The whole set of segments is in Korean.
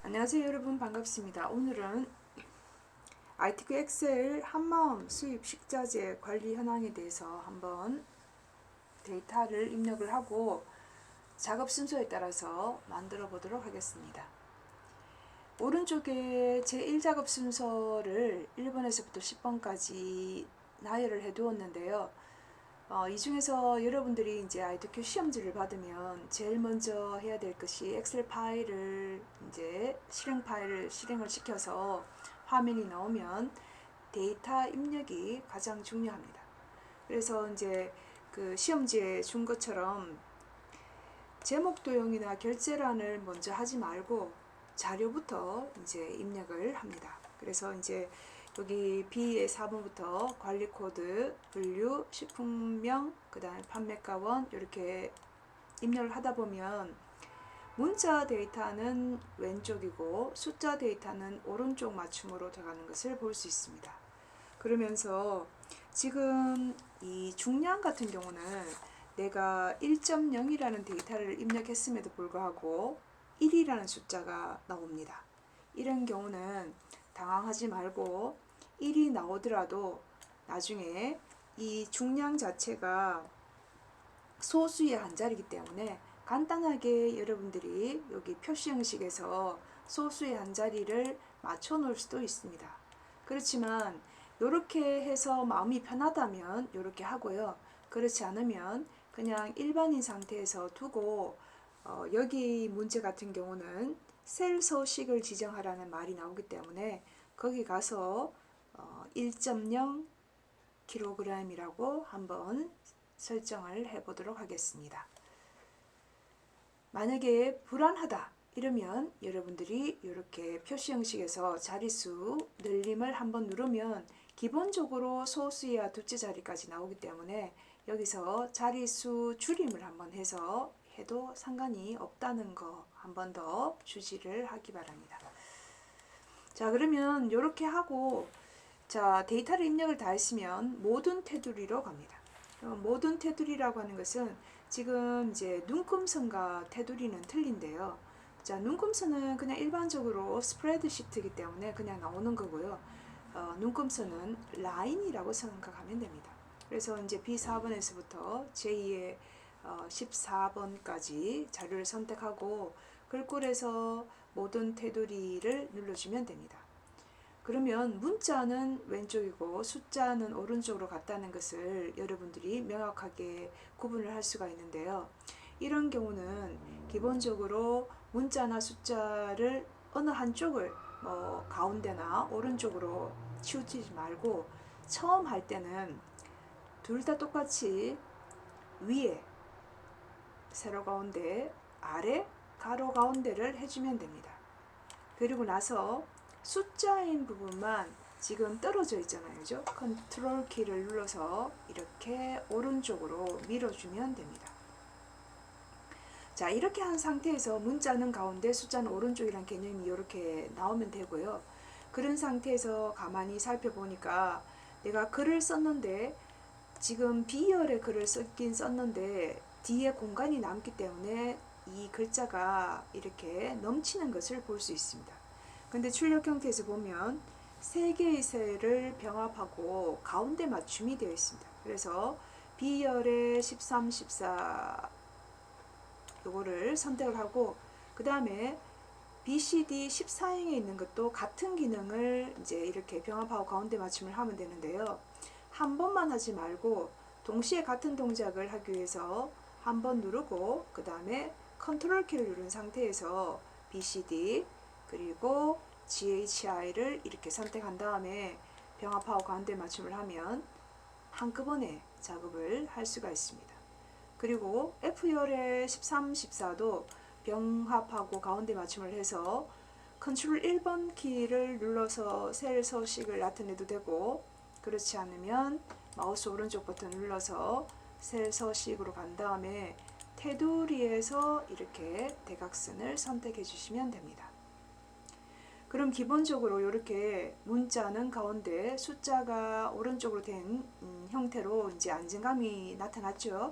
안녕하세요 여러분, 반갑습니다. 오늘은 ITQ 엑셀 한마음 수입 식자재 관리 현황에 대해서 한번 데이터를 입력을 하고 작업 순서에 따라서 만들어 보도록 하겠습니다. 오른쪽에 제1작업 순서를 1번에서부터 10번까지 나열을 해 두었는데요. 이 중에서 여러분들이 이제 ITQ 시험지를 받으면 제일 먼저 해야 될 것이 엑셀 파일을 이제 실행 파일을 실행을 시켜서 화면이 나오면 데이터 입력이 가장 중요합니다. 그래서 이제 그 시험지에 준 것처럼 제목 도형이나 결제란을 먼저 하지 말고 자료부터 이제 입력을 합니다. 그래서 이제 여기 B의 4번부터 관리 코드, 분류, 식품명, 그 다음에 판매가원 이렇게 입력을 하다 보면 문자 데이터는 왼쪽이고 숫자 데이터는 오른쪽 맞춤으로 들어가는 것을 볼 수 있습니다. 그러면서 지금 이 중량 같은 경우는 내가 1.0이라는 데이터를 입력했음에도 불구하고 1이라는 숫자가 나옵니다. 이런 경우는 당황하지 말고 1이 나오더라도 나중에 이 중량 자체가 소수의 한자리이기 때문에 간단하게 여러분들이 여기 표시 형식에서 소수의 한자리를 맞춰 놓을 수도 있습니다. 그렇지만 이렇게 해서 마음이 편하다면 이렇게 하고요. 그렇지 않으면 그냥 일반인 상태에서 두고 여기 문제 같은 경우는 셀 서식을 지정하라는 말이 나오기 때문에 거기 가서 1.0kg이라고 한번 설정을 해 보도록 하겠습니다. 만약에 불안하다 이러면 여러분들이 이렇게 표시 형식에서 자릿수 늘림을 한번 누르면 기본적으로 소수야 둘째 자리까지 나오기 때문에 여기서 자릿수 줄임을 한번 해서 해도 상관이 없다는 거 한번 더 주시를 하기 바랍니다. 자, 그러면 이렇게 하고 자, 데이터를 입력을 다 했으면 모든 테두리로 갑니다. 모든 테두리라고 하는 것은 지금 이제 눈금선과 테두리는 틀린데요. 자, 눈금선은 그냥 일반적으로 스프레드시트이기 때문에 그냥 나오는 거고요. 눈금선은 라인이라고 생각하면 됩니다. 그래서 이제 B4번에서부터 제2의 14번까지 자료를 선택하고 글꼴에서 모든 테두리를 눌러주면 됩니다. 그러면 문자는 왼쪽이고 숫자는 오른쪽으로 갔다는 것을 여러분들이 명확하게 구분을 할 수가 있는데요. 이런 경우는 기본적으로 문자나 숫자를 어느 한쪽을 가운데나 오른쪽으로 치우치지 말고 처음 할 때는 둘 다 똑같이 위에 세로 가운데, 아래 가로 가운데를 해주면 됩니다. 그리고 나서 숫자인 부분만 지금 떨어져 있잖아요. 그죠? 컨트롤 키를 눌러서 이렇게 오른쪽으로 밀어주면 됩니다. 자, 이렇게 한 상태에서 문자는 가운데 숫자는 오른쪽이란 개념이 이렇게 나오면 되고요. 그런 상태에서 가만히 살펴보니까 내가 글을 썼는데 지금 B열의 글을 쓰긴 썼는데 뒤에 공간이 남기 때문에 이 글자가 이렇게 넘치는 것을 볼 수 있습니다. 근데 출력 형태에서 보면 세 개의 셀을 병합하고 가운데 맞춤이 되어 있습니다. 그래서 B열의 13, 14 요거를 선택을 하고 그 다음에 BCD 14행에 있는 것도 같은 기능을 이제 이렇게 병합하고 가운데 맞춤을 하면 되는데요. 한 번만 하지 말고 동시에 같은 동작을 하기 위해서 한 번 누르고 그 다음에 컨트롤 키를 누른 상태에서 BCD 그리고 GHI를 이렇게 선택한 다음에 병합하고 가운데 맞춤을 하면 한꺼번에 작업을 할 수가 있습니다. 그리고 F열의 13, 14도 병합하고 가운데 맞춤을 해서 컨트롤 1번 키를 눌러서 셀 서식을 나타내도 되고 그렇지 않으면 마우스 오른쪽 버튼 눌러서 셀 서식으로 간 다음에 테두리에서 이렇게 대각선을 선택해 주시면 됩니다. 그럼 기본적으로 이렇게 문자는 가운데 숫자가 오른쪽으로 된 형태로 이제 안정감이 나타났죠.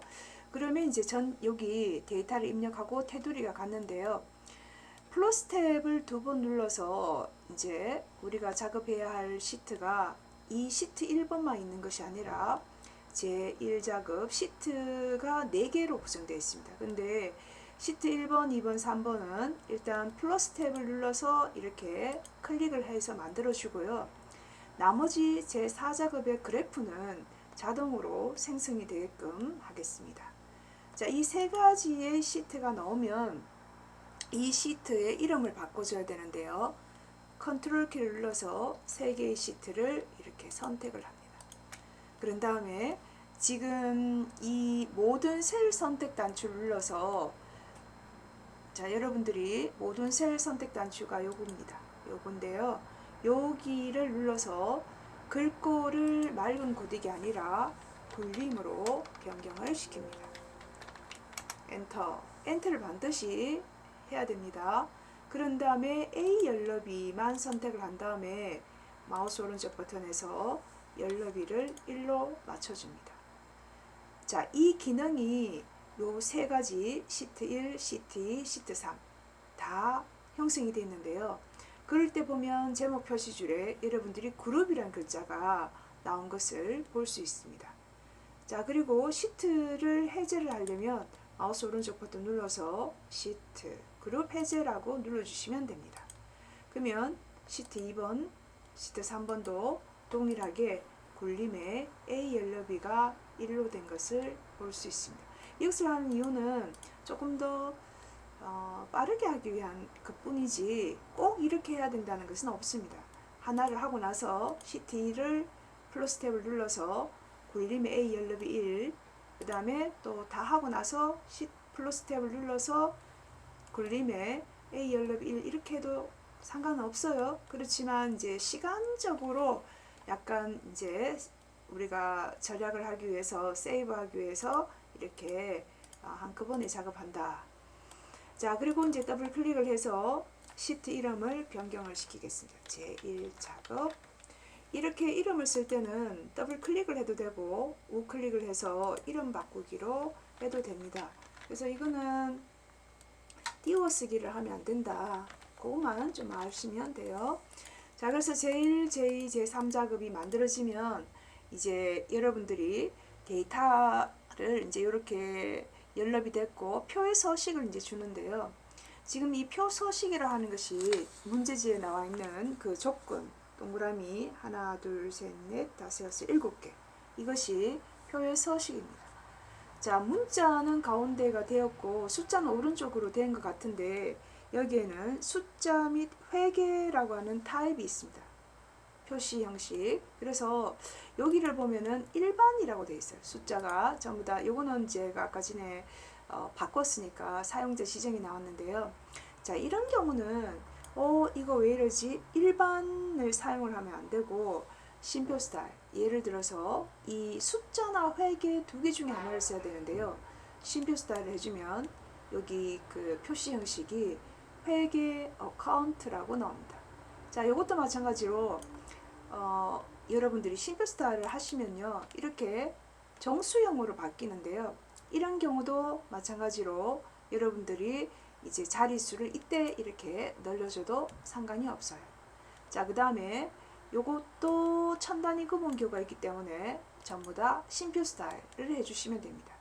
그러면 이제 여기 데이터를 입력하고 테두리가 갔는데요. 플러스 탭을 2번 눌러서 이제 우리가 작업해야 할 시트가 이 시트 1번만 있는 것이 아니라 제1작업 시트가 4개로 구성되어 있습니다. 근데 시트 1번, 2번, 3번은 일단 플러스 탭을 눌러서 이렇게 클릭을 해서 만들어 주고요. 나머지 제4작업의 그래프는 자동으로 생성이 되게끔 하겠습니다. 자, 이 세 가지의 시트가 나오면 이 시트의 이름을 바꿔줘야 되는데요. 컨트롤 키를 눌러서 세 개의 시트를 이렇게 선택을 합니다. 그런 다음에 지금 이 모든 셀 선택 단추를 눌러서, 자, 여러분들이 모든 셀 선택 단추가 요겁니다. 요건데요. 여기를 눌러서 글꼴을 맑은 고딕이 아니라 굴림으로 변경을 시킵니다. 엔터. 엔터를 반드시 해야 됩니다. 그런 다음에 A 열너비만 선택을 한 다음에 마우스 오른쪽 버튼에서 열너비를 1로 맞춰줍니다. 자, 이 기능이 요 세 가지 시트 1, 시트 2, 시트 3 다 형성이 되어 있는데요. 그럴 때 보면 제목 표시줄에 여러분들이 그룹이란 글자가 나온 것을 볼 수 있습니다. 자, 그리고 시트를 해제를 하려면 마우스 오른쪽 버튼 눌러서 시트 그룹 해제라고 눌러주시면 됩니다. 그러면 시트 2번, 시트 3번도 동일하게 굴림에 A 열너비가 1로 된 것을 볼 수 있습니다. 이것을 하는 이유는 조금 더 빠르게 하기 위한 것 뿐이지 꼭 이렇게 해야 된다는 것은 없습니다. 하나를 하고 나서 시트 2를 플러스 탭을 눌러서 굴림에 A 열너비 1, 그 다음에 또 다 하고 나서 플러스 탭을 눌러서 굴림에 A 열너비 1 이렇게 해도 상관은 없어요. 그렇지만 이제 시간적으로 약간 이제 우리가 절약을 하기 위해서 세이브하기 위해서 이렇게 한꺼번에 작업한다. 자, 그리고 이제 더블 클릭을 해서 시트 이름을 변경을 시키겠습니다. 제1작업. 이렇게 이름을 쓸 때는 더블 클릭을 해도 되고 우클릭을 해서 이름 바꾸기로 해도 됩니다. 그래서 이거는 띄워쓰기를 하면 안 된다. 그것만 좀 아시면 돼요. 자, 그래서 제1, 제2, 제3작업이 만들어지면 이제 여러분들이 데이터를 이제 이렇게 열납이 됐고 표의 서식을 이제 주는데요. 지금 이 표 서식이라 하는 것이 문제지에 나와 있는 그 조건 동그라미 하나, 둘, 셋, 넷, 다섯, 여섯, 7개 이것이 표의 서식입니다. 자, 문자는 가운데가 되었고 숫자는 오른쪽으로 된 것 같은데 여기에는 숫자 및 회계라고 하는 타입이 있습니다. 표시 형식. 그래서 여기를 보면은 일반이라고 되어 있어요. 숫자가 전부 다. 요거는 제가 아까 전에 바꿨으니까 사용자 지정이 나왔는데요. 자, 이런 경우는 이거 왜 이러지? 일반을 사용을 하면 안 되고 쉼표 스타일. 예를 들어서 이 숫자나 회계 두 개 중에 하나를 써야 되는데요. 쉼표 스타일을 해주면 여기 그 표시 형식이 회계 어카운트라고 나옵니다. 자, 이것도 마찬가지로 여러분들이 쉼표 스타일을 하시면요, 이렇게 정수형으로 바뀌는데요. 이런 경우도 마찬가지로 여러분들이 이제 자릿수를 이때 이렇게 늘려줘도 상관이 없어요. 자, 그 다음에 요것도 천 단위 구분교가 있기 때문에 전부 다 쉼표 스타일을 해주시면 됩니다.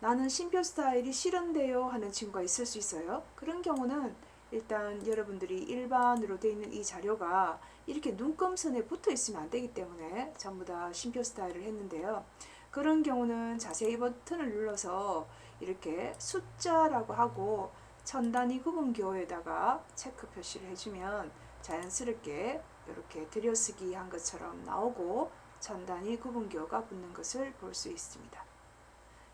나는 쉼표 스타일이 싫은데요 하는 친구가 있을 수 있어요. 그런 경우는 일단 여러분들이 일반으로 되어 있는 이 자료가 이렇게 눈금선에 붙어 있으면 안 되기 때문에 전부 다 쉼표 스타일을 했는데요. 그런 경우는 자세히 버튼을 눌러서 이렇게 숫자라고 하고 천 단위 구분교에다가 체크 표시를 해주면 자연스럽게 이렇게 들여쓰기 한 것처럼 나오고 천 단위 구분교가 붙는 것을 볼 수 있습니다.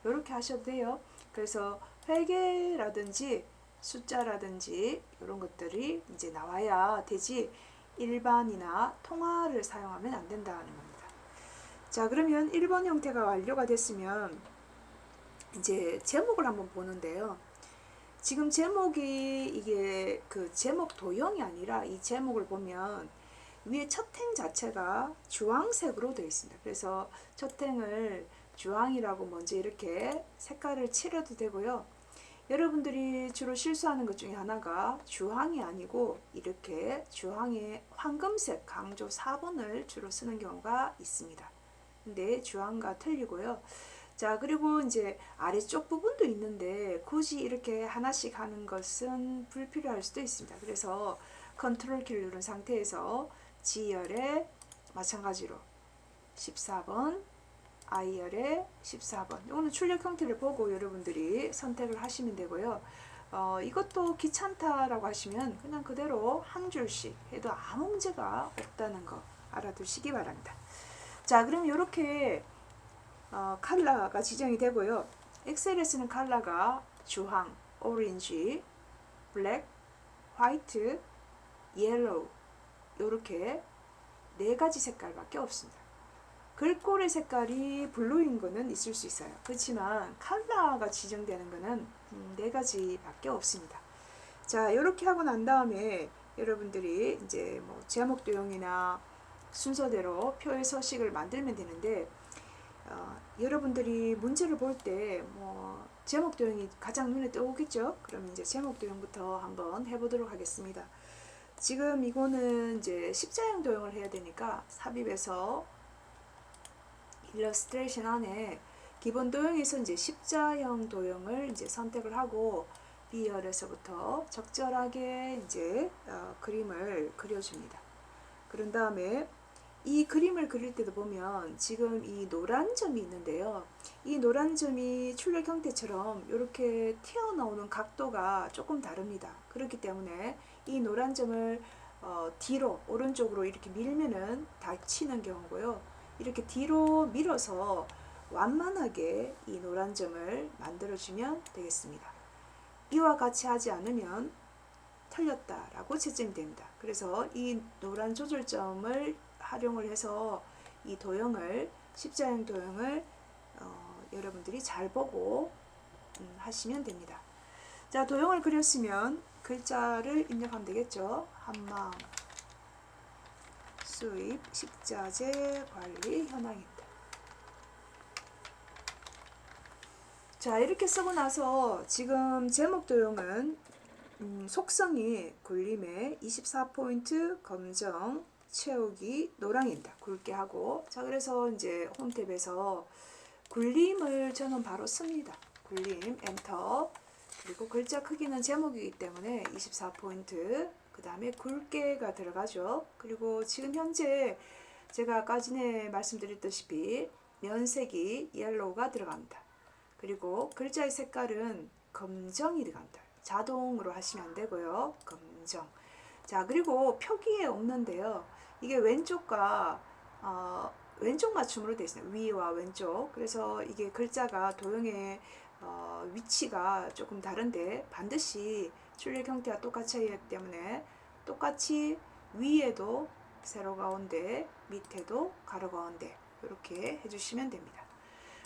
이렇게 하셔도 돼요. 그래서 회계라든지 숫자라든지 이런 것들이 이제 나와야 되지 일반이나 통화를 사용하면 안 된다는 겁니다. 자, 그러면 1번 형태가 완료가 됐으면 이제 제목을 한번 보는데요. 지금 제목이 이게 그 제목 도형이 아니라 이 제목을 보면 위에 첫 행 자체가 주황색으로 되어 있습니다. 그래서 첫 행을 주황이라고 먼저 이렇게 색깔을 칠해도 되고요. 여러분들이 주로 실수하는 것 중에 하나가 주황이 아니고 이렇게 주황의 황금색 강조 4번을 주로 쓰는 경우가 있습니다. 근데 주황과 틀리고요. 자, 그리고 이제 아래쪽 부분도 있는데 굳이 이렇게 하나씩 하는 것은 불필요할 수도 있습니다. 그래서 컨트롤 키를 누른 상태에서 G열에 마찬가지로 14번, I열에 14번. 이거는 출력 형태를 보고 여러분들이 선택을 하시면 되고요. 이것도 귀찮다라고 하시면 그냥 그대로 한 줄씩 해도 아무 문제가 없다는 거 알아두시기 바랍니다. 자, 그럼 이렇게 컬러가 지정이 되고요. 엑셀에 쓰는 컬러가 주황, 오렌지, 블랙, 화이트, 옐로우 이렇게 4가지 색깔밖에 없습니다. 글꼴의 색깔이 블루인 거는 있을 수 있어요. 그렇지만 컬러가 지정되는 거는 4가지밖에 없습니다. 자, 이렇게 하고 난 다음에 여러분들이 이제 뭐 제목 도형이나 순서대로 표의 서식을 만들면 되는데 여러분들이 문제를 볼 때 뭐 제목 도형이 가장 눈에 띄오겠죠? 그럼 이제 제목 도형부터 한번 해보도록 하겠습니다. 지금 이거는 이제 십자형 도형을 해야 되니까 삽입에서 일러스트레이션 안에 기본 도형에서 이제 십자형 도형을 이제 선택을 하고 B열에서부터 적절하게 이제 그림을 그려줍니다. 그런 다음에 이 그림을 그릴 때도 보면 지금 이 노란 점이 있는데요. 이 노란 점이 출력 형태처럼 이렇게 튀어나오는 각도가 조금 다릅니다. 그렇기 때문에 이 노란 점을 뒤로 오른쪽으로 이렇게 밀면은 닫히는 경우고요. 이렇게 뒤로 밀어서 완만하게 이 노란 점을 만들어주면 되겠습니다. 이와 같이 하지 않으면 틀렸다라고 채점이 됩니다. 그래서 이 노란 조절점을 활용을 해서 이 도형을 십자형 도형을 여러분들이 잘 보고 하시면 됩니다. 자, 도형을 그렸으면 글자를 입력하면 되겠죠. 한망 수입 식자재 관리 현황입니다. 자, 이렇게 쓰고 나서 지금 제목 도형은 속성이 굴림에 24포인트 검정 채우기 노랑입니다. 굵게 하고. 자, 그래서 이제 홈탭에서 굴림을 저는 바로 씁니다. 굴림 엔터. 그리고 글자 크기는 제목이기 때문에 24포인트. 그 다음에 굵게가 들어가죠. 그리고 지금 현재 제가 아까 전에 말씀드렸다시피 면색이 옐로우가 들어갑니다. 그리고 글자의 색깔은 검정이 들어갑니다. 자동으로 하시면 안 되고요. 검정. 자, 그리고 표기에 없는데요. 이게 왼쪽과 왼쪽 맞춤으로 되어 있습니다. 위와 왼쪽. 그래서 이게 글자가 도형의 위치가 조금 다른데 반드시 출력 형태가 똑같이 하기 때문에 똑같이 위에도 세로 가운데, 밑에도 가로 가운데 이렇게 해주시면 됩니다.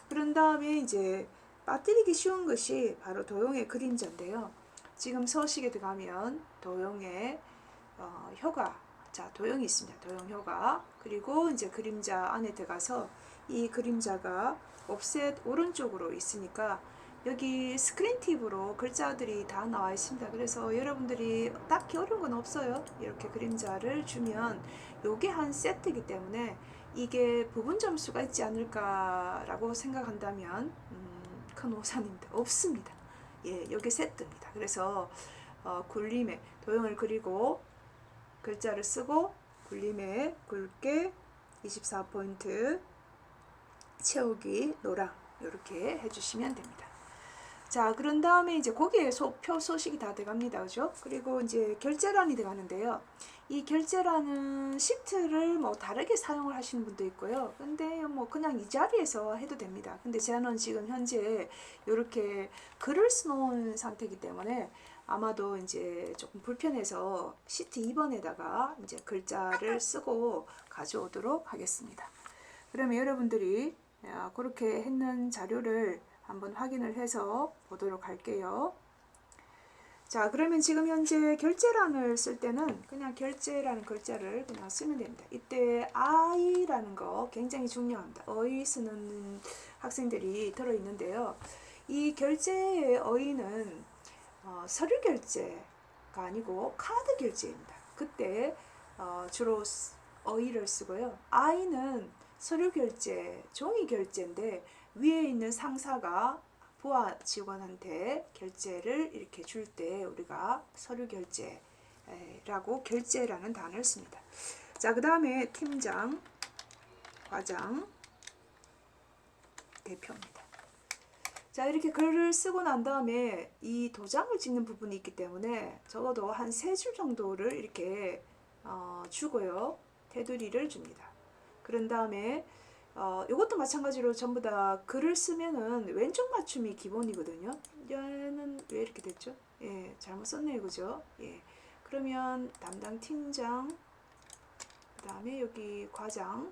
그런 다음에 이제 빠뜨리기 쉬운 것이 바로 도형의 그림자인데요. 지금 서식에 들어가면 도형의 효과, 자, 도형이 있습니다. 도형 효과. 그리고 이제 그림자 안에 들어가서 이 그림자가 옵셋 오른쪽으로 있으니까 여기 스크린 팁으로 글자들이 다 나와 있습니다. 그래서 여러분들이 딱히 어려운 건 없어요. 이렇게 그림자를 주면 요게 한 세트이기 때문에 이게 부분 점수가 있지 않을까라고 생각한다면 큰 오산입니다. 없습니다. 예, 요게 세트입니다. 그래서 굴림에 도형을 그리고 글자를 쓰고 굴림에 굵게 24포인트 채우기 노랑 이렇게 해주시면 됩니다. 자, 그런 다음에 이제 거기에 표 소식이 다 들어갑니다. 그죠? 그리고 이제 결제란이 들어가는데요. 이 결제란은 시트를 뭐 다르게 사용을 하시는 분도 있고요. 근데 뭐 그냥 이 자리에서 해도 됩니다. 근데 저는 지금 현재 이렇게 글을 써놓은 상태이기 때문에 아마도 이제 조금 불편해서 시트 2번에다가 이제 글자를 쓰고 가져오도록 하겠습니다. 그러면 여러분들이 그렇게 했는 자료를 한번 확인을 해서 보도록 할게요. 자, 그러면 지금 현재 결제란을 쓸 때는 그냥 결제라는 글자를 그냥 쓰면 됩니다. 이때 I라는 거 굉장히 중요합니다. 어이 쓰는 학생들이 들어있는데요. 이 결제의 어휘는 서류 결제가 아니고 카드 결제입니다. 그때 주로 어휘를 쓰고요. I는 서류 결제, 종이 결제인데 위에 있는 상사가 부하 직원한테 결제를 이렇게 줄 때 우리가 서류 결제라고 결제라는 단어를 씁니다. 자, 그 다음에 팀장, 과장, 대표입니다. 자, 이렇게 글을 쓰고 난 다음에 이 도장을 찍는 부분이 있기 때문에 적어도 한 3줄 정도를 이렇게 주고요. 테두리를 줍니다. 그런 다음에 이것도 마찬가지로 전부 다 글을 쓰면은 왼쪽 맞춤이 기본이거든요. 얘는 왜 이렇게 됐죠? 예, 잘못 썼네요, 그죠? 예, 그러면 담당 팀장, 그 다음에 여기 과장,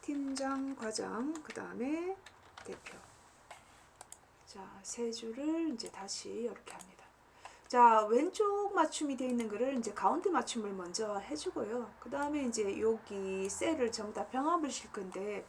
팀장, 과장, 그 다음에 대표. 자, 3줄을 이제 다시 이렇게 합니다. 자, 왼쪽 맞춤이 되어 있는 거를 이제 가운데 맞춤을 먼저 해주고요. 그 다음에 이제 여기 셀을 전부 다 병합을 실 건데,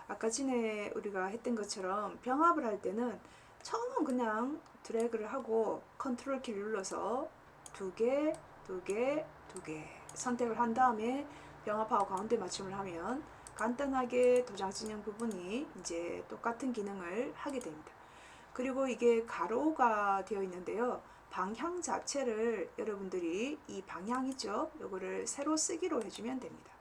아까 전에 우리가 했던 것처럼 병합을 할 때는 처음은 그냥 드래그를 하고 컨트롤 키를 눌러서 2개, 2개, 2개 선택을 한 다음에 병합하고 가운데 맞춤을 하면 간단하게 도장 진영 부분이 이제 똑같은 기능을 하게 됩니다. 그리고 이게 가로가 되어 있는데요. 방향 자체를 여러분들이 이 방향이죠. 요거를 세로 쓰기로 해주면 됩니다.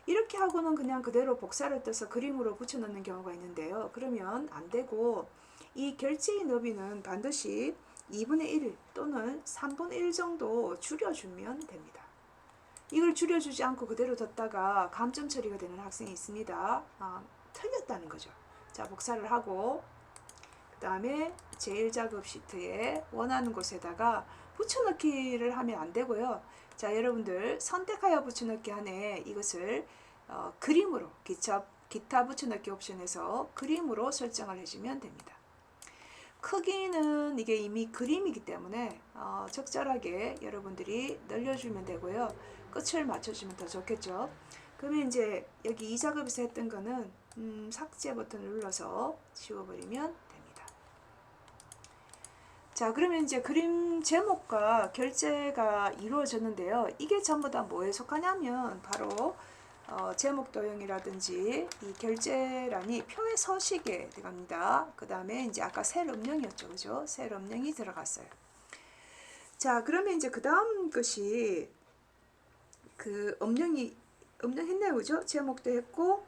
이렇게 하고는 그냥 그대로 복사를 떠서 그림으로 붙여넣는 경우가 있는데요. 그러면 안 되고 이 결제의 너비는 반드시 2분의 1 또는 3분의 1 정도 줄여주면 됩니다. 이걸 줄여주지 않고 그대로 뒀다가 감점 처리가 되는 학생이 있습니다. 틀렸다는 거죠. 자, 복사를 하고 그 다음에 제1작업 시트에 원하는 곳에다가 붙여넣기를 하면 안 되고요. 자, 여러분들 선택하여 붙여넣기 안에 이것을 그림으로 기타 붙여넣기 옵션에서 그림으로 설정을 해주면 됩니다. 크기는 이게 이미 그림이기 때문에 적절하게 여러분들이 늘려주면 되고요. 끝을 맞춰주면 더 좋겠죠. 그러면 이제 여기 이 작업에서 했던 거는 삭제 버튼을 눌러서 지워버리면 됩니다. 자, 그러면 이제 그림 제목과 결제가 이루어졌는데요. 이게 전부 다 뭐에 속하냐면 바로 제목 도형이라든지 이 결제란이 표의 서식에 들어갑니다. 그 다음에 이제 아까 셀 음령이었죠, 그죠? 셀 음령이 들어갔어요. 자, 그러면 이제 그 다음 것이 그 음령했나요, 그죠? 제목도 했고,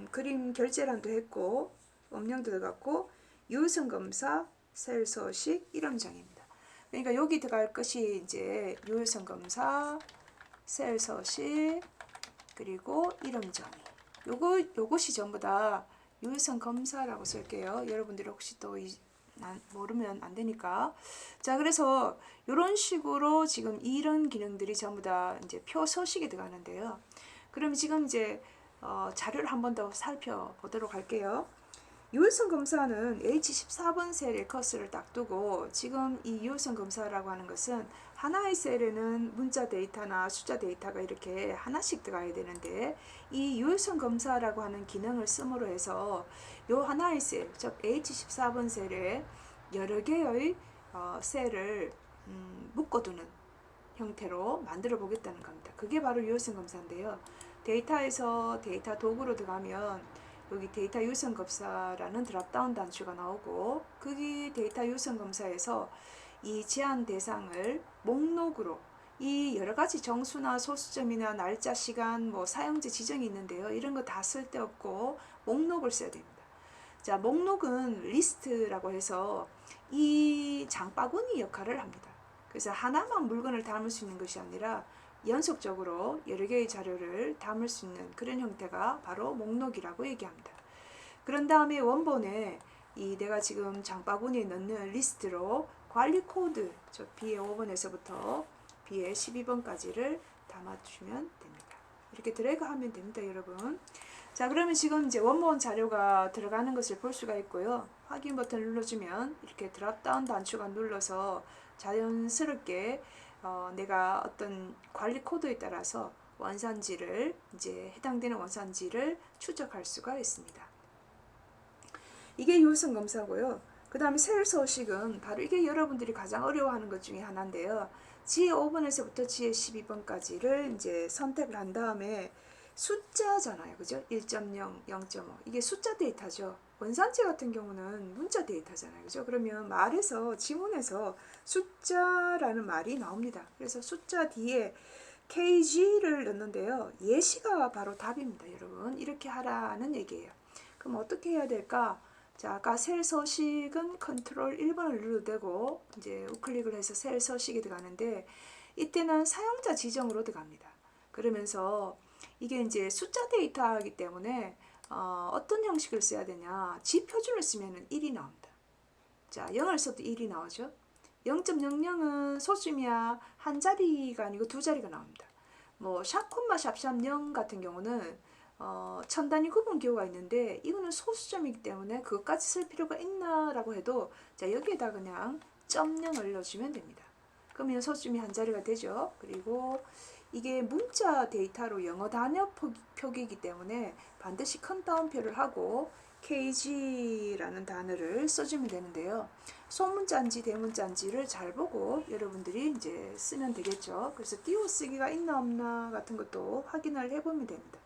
그림 결제란도 했고, 음령도 들어갔고, 유효성 검사, 셀 서식, 이름정입니다. 그러니까 여기 들어갈 것이 이제 유효성 검사, 셀 서식, 그리고 이름 정의. 요것이 전부 다 유효성 검사라고 쓸게요. 여러분들이 혹시 또 모르면 안 되니까. 자, 그래서 이런 식으로 지금 이런 기능들이 전부 다 이제 표 서식에 들어가는데요. 그럼 지금 이제 자료를 한 번 더 살펴보도록 할게요. 유효성 검사는 H14번 셀에 커서를 딱 두고 지금 이 유효성 검사라고 하는 것은 하나의 셀에는 문자 데이터나 숫자 데이터가 이렇게 하나씩 들어가야 되는데 이 유효성 검사라고 하는 기능을 씀으로 해서 요 하나의 셀, 즉 H14번 셀에 여러 개의 셀을 묶어두는 형태로 만들어 보겠다는 겁니다. 그게 바로 유효성 검사인데요. 데이터에서 데이터 도구로 들어가면 여기 데이터 유효성 검사라는 드랍다운 단추가 나오고 거기 데이터 유효성 검사에서 이 제한 대상을 목록으로 이 여러 가지 정수나 소수점이나 날짜, 시간, 뭐 사용자 지정이 있는데요. 이런 거 다 쓸데없고 목록을 써야 됩니다. 자, 목록은 리스트라고 해서 이 장바구니 역할을 합니다. 그래서 하나만 물건을 담을 수 있는 것이 아니라 연속적으로 여러 개의 자료를 담을 수 있는 그런 형태가 바로 목록이라고 얘기합니다. 그런 다음에 원본에 이 내가 지금 장바구니에 넣는 리스트로 관리 코드, 저 B의 5번에서부터 B의 12번까지를 담아주면 됩니다. 이렇게 드래그 하면 됩니다, 여러분. 자, 그러면 지금 이제 원본 자료가 들어가는 것을 볼 수가 있고요. 확인 버튼을 눌러주면 이렇게 드랍다운 단추가 눌러서 자연스럽게 내가 어떤 관리 코드에 따라서 원산지를 이제 해당되는 원산지를 추적할 수가 있습니다. 이게 유효성 검사고요. 그 다음에 셀 서식은 바로 이게 여러분들이 가장 어려워하는 것 중에 하나인데요. 지혜 5번에서부터 지혜 12번까지를 이제 선택을 한 다음에 숫자잖아요. 그죠? 1.0, 0.5. 이게 숫자 데이터죠. 원산지 같은 경우는 문자 데이터잖아요. 그죠? 그러면 말에서, 지문에서 숫자라는 말이 나옵니다. 그래서 숫자 뒤에 kg를 넣는데요. 예시가 바로 답입니다. 여러분. 이렇게 하라는 얘기예요. 그럼 어떻게 해야 될까? 자, 아까 셀 서식은 컨트롤 1번을 눌러도 되고, 이제 우클릭을 해서 셀 서식이 들어가는데, 이때는 사용자 지정으로 들어갑니다. 그러면서 이게 이제 숫자 데이터이기 때문에 어떤 형식을 써야 되냐. 지표준을 쓰면 1이 나옵니다. 자, 0을 써도 1이 나오죠. 0.00은 소수미야 한 자리가 아니고 두 자리가 나옵니다. 뭐 샵콤마 샵샵 0 같은 경우는 천 단위 구분 기호가 있는데 이거는 소수점이기 때문에 그것까지 쓸 필요가 있나라고 해도 자 여기에다 그냥 .0을 넣어주면 됩니다. 그러면 소수점이 한 자리가 되죠. 그리고 이게 문자 데이터로 영어 단어 표기이기 때문에 반드시 큰 따옴표를 하고 kg라는 단어를 써주면 되는데요. 소문자인지 대문자인지를 잘 보고 여러분들이 이제 쓰면 되겠죠. 그래서 띄어쓰기가 있나 없나 같은 것도 확인을 해보면 됩니다.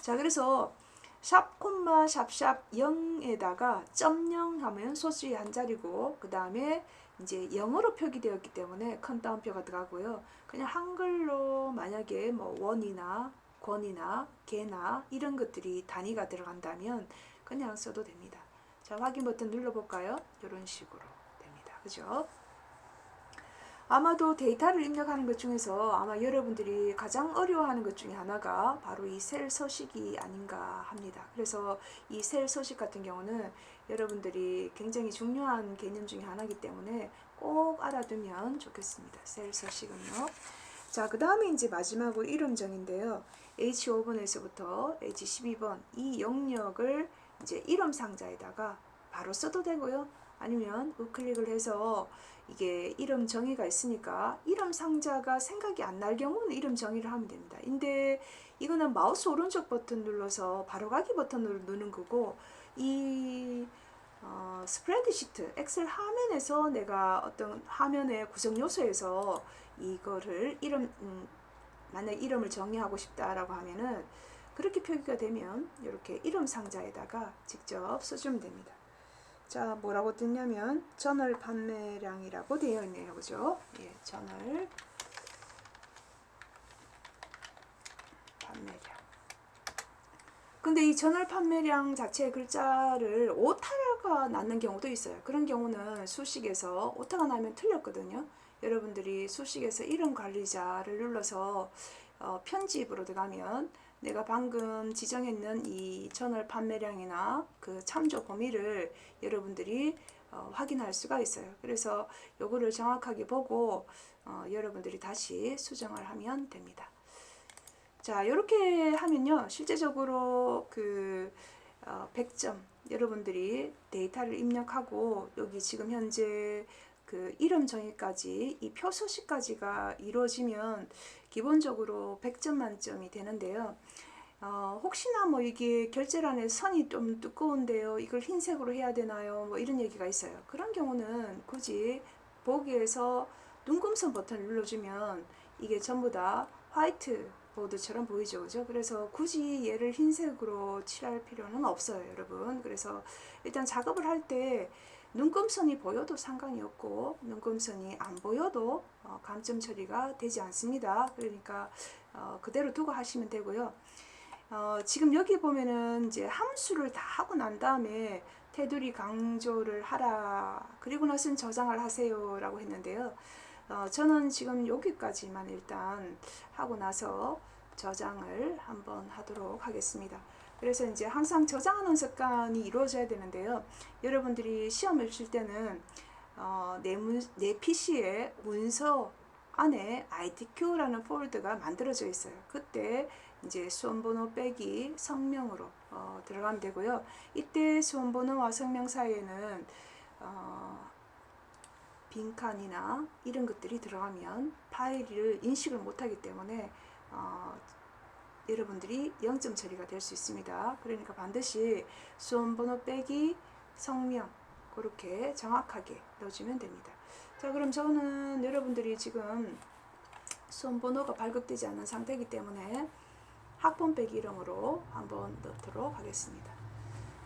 자, 그래서 샵 콤마 샵샵 0에다가 .0 하면 소수의 한 자리고 그 다음에 이제 영어로 표기되었기 때문에 큰 따옴표가 들어가고요. 그냥 한글로 만약에 뭐 원이나 권이나 개나 이런 것들이 단위가 들어간다면 그냥 써도 됩니다. 자, 확인 버튼 눌러볼까요? 이런 식으로 됩니다. 그죠? 아마도 데이터를 입력하는 것 중에서 아마 여러분들이 가장 어려워하는 것 중에 하나가 바로 이 셀 서식이 아닌가 합니다. 그래서 이 셀 서식 같은 경우는 여러분들이 굉장히 중요한 개념 중에 하나이기 때문에 꼭 알아두면 좋겠습니다. 셀 서식은요. 자, 그 다음에 이제 마지막으로 이름정인데요. H5번에서부터 H12번 이 영역을 이제 이름 상자에다가 바로 써도 되고요. 아니면 우클릭을 해서 이게 이름 정의가 있으니까 이름 상자가 생각이 안 날 경우는 이름 정의를 하면 됩니다. 근데 이거는 마우스 오른쪽 버튼 눌러서 바로가기 버튼을 누르는 거고 이 스프레드시트 엑셀 화면에서 내가 어떤 화면의 구성 요소에서 이거를 만약 이름을 정의하고 싶다라고 하면은 그렇게 표기가 되면 이렇게 이름 상자에다가 직접 써주면 됩니다. 자, 뭐라고 뜨냐면 전월 판매량이라고 되어 있네요. 그죠? 예, 전월 판매량. 근데 이 전월 판매량 자체의 글자를 오타가 나는 경우도 있어요. 그런 경우는 수식에서 오타가 나면 틀렸거든요. 여러분들이 수식에서 이름 관리자를 눌러서 편집으로 들어가면 내가 방금 지정했는 이 전월 판매량이나 그 참조 범위를 여러분들이 확인할 수가 있어요. 그래서 요거를 정확하게 보고 여러분들이 다시 수정을 하면 됩니다. 자, 이렇게 하면요, 실제적으로 그 100점 여러분들이 데이터를 입력하고 여기 지금 현재 그 이름 정의까지 이 표 서식까지가 이루어지면 기본적으로 100점 만점이 되는데요. 혹시나 뭐 이게 결제란에 선이 좀 두꺼운데요, 이걸 흰색으로 해야 되나요? 뭐 이런 얘기가 있어요. 그런 경우는 굳이 보기에서 눈금선 버튼을 눌러주면 이게 전부 다 화이트 보드처럼 보이죠. 그죠? 그래서 굳이 얘를 흰색으로 칠할 필요는 없어요, 여러분. 그래서 일단 작업을 할 때 눈금선이 보여도 상관이 없고 눈금선이 안 보여도 감점 처리가 되지 않습니다. 그러니까 그대로 두고 하시면 되고요. 지금 여기 보면은 이제 함수를 다 하고 난 다음에 테두리 강조를 하라, 그리고 나서는 저장을 하세요 라고 했는데요. 저는 지금 여기까지만 일단 하고 나서 저장을 한번 하도록 하겠습니다. 그래서 이제 항상 저장하는 습관이 이루어져야 되는데요. 여러분들이 시험을 칠 때는 내 PC에 문서 안에 ITQ라는 폴더가 만들어져 있어요. 그때 이제 수험번호 빼기 성명으로 들어가면 되고요. 이때 수험번호와 성명 사이에는 빈칸이나 이런 것들이 들어가면 파일을 인식을 못하기 때문에 여러분들이 0점 처리가 될 수 있습니다. 그러니까 반드시 수험번호 빼기 성명 그렇게 정확하게 넣어주면 됩니다. 자, 그럼 저는 여러분들이 지금 수험번호가 발급되지 않은 상태이기 때문에 학번 빼기 이름으로 한번 넣도록 하겠습니다.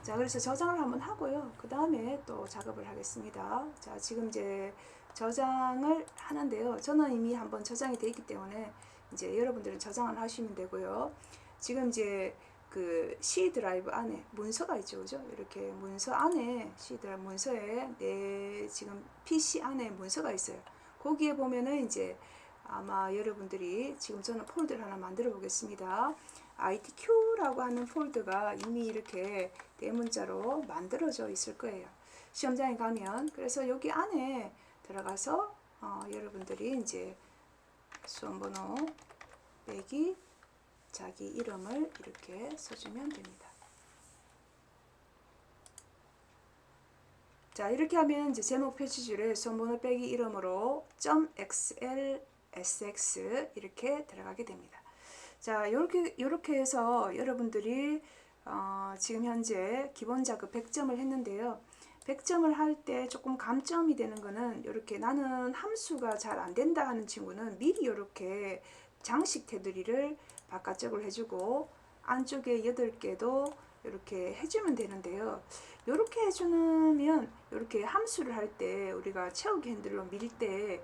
자, 그래서 저장을 한번 하고요. 그 다음에 또 작업을 하겠습니다. 자, 지금 이제 저장을 하는데요. 저는 이미 한번 저장이 되어 있기 때문에 이제 여러분들은 저장을 하시면 되고요. 지금 이제 그 C 드라이브 안에 문서가 있죠, 그죠? 이렇게 문서 안에 C 드라이브 문서에 내 지금 PC 안에 문서가 있어요. 거기에 보면은 이제 아마 여러분들이 지금 저는 폴더를 하나 만들어 보겠습니다. ITQ라고 하는 폴더가 이미 이렇게 대문자로 만들어져 있을 거예요. 시험장에 가면. 그래서 여기 안에 들어가서 여러분들이 이제 수험번호 빼기 자기 이름을 이렇게 써주면 됩니다. 자, 이렇게 하면 이제 제목 표시줄에 수험번호 빼기 이름으로 .xlsx 이렇게 들어가게 됩니다. 자, 요렇게 해서 여러분들이 지금 현재 기본 작업 100점을 했는데요. 100점을 할 때 조금 감점이 되는 거는 이렇게 나는 함수가 잘 안 된다 하는 친구는 미리 이렇게 장식 테두리를 바깥쪽으로 해주고 안쪽에 8개도 이렇게 해주면 되는데요. 이렇게 해주면 이렇게 함수를 할 때 우리가 채우기 핸들로 밀 때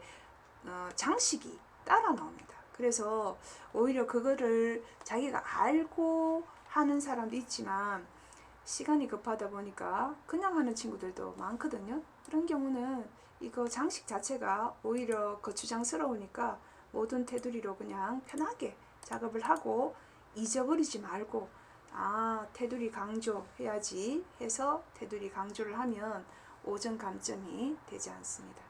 장식이 따라 나옵니다. 그래서 오히려 그거를 자기가 알고 하는 사람도 있지만 시간이 급하다 보니까 그냥 하는 친구들도 많거든요. 그런 경우는 이거 장식 자체가 오히려 거추장스러우니까 모든 테두리로 그냥 편하게 작업을 하고 잊어버리지 말고 테두리 강조해야지 해서 테두리 강조를 하면 5점 감점이 되지 않습니다.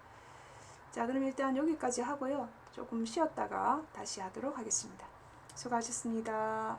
자, 그럼 일단 여기까지 하고요. 조금 쉬었다가 다시 하도록 하겠습니다. 수고하셨습니다.